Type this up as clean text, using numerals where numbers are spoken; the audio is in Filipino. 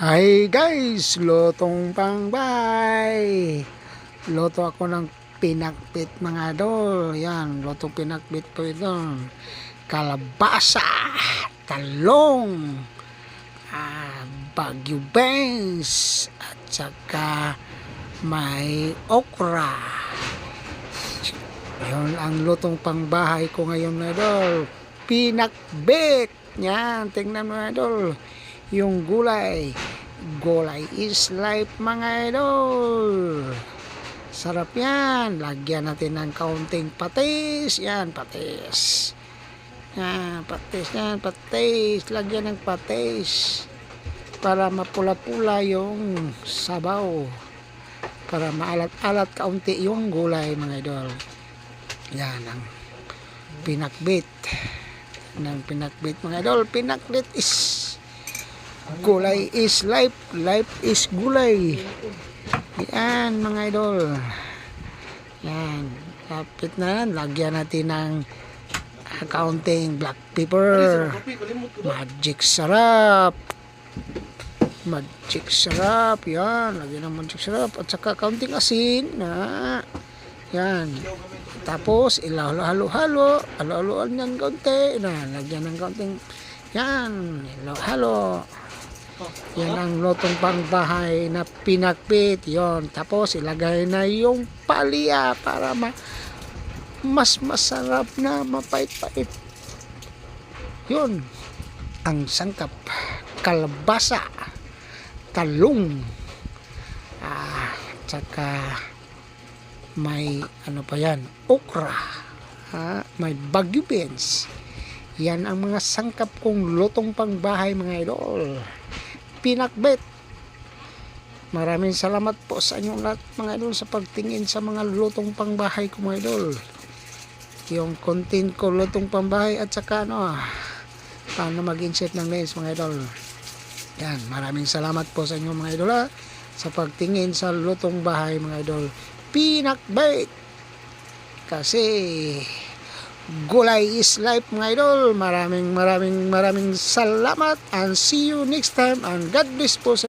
Hi guys! Lotong pangbay! Loto ako ng pinakbit mga idol. Yan, lotong pinakbit po ito. Kalabasa, talong, Baguio beans, at saka may okra. Yun ang lotong pangbahay ko ngayon mga idol. Pinakbit! Yan, tingnan mo mga idol. Yung gulay is life mga idol. Sarap yan. Lagyan natin ng kaunting patis. Yan, patis. Yan, patis yan, patis. Lagyan ng patis para mapula-pula yung sabaw, para maalat-alat kaunti yung gulay mga idol. Yan ang pinakbit mga idol. Pinakbit is gulay is life, life is gulay. Yan mga idol. Yan, kapit na yan. Lagyan natin ng kaunting black pepper. Magic sarap. Magic sarap. Yan, lagyan ng magic sarap. At saka kaunting asin na. Yan. Tapos ilahalo-halo. Halo-haloan yan kaunti. Lagyan ng kaunting. Yan, halo-halo. Yan ang lotong pangbahay na pinakbit. Yon, tapos ilagay na yung palya para mas masarap na mapait-pait. Yun ang sangkap. Kalabasa, talong, tsaka may ano pa yan, okra, may Baguio beans. Yan ang mga sangkap kong lotong pangbahay mga idol. Pinakbit. Maraming salamat po sa inyong lahat mga idol sa pagtingin sa mga lutong pangbahay ko mga idol. Yung content ko lutong pangbahay at saka paano mag-insert ng lens mga idol. Yan, maraming salamat po sa inyong mga idol sa pagtingin sa lutong bahay mga idol. Pinakbit. Kasi gulay is life mga idol. Maraming salamat and see you next time and God bless po sa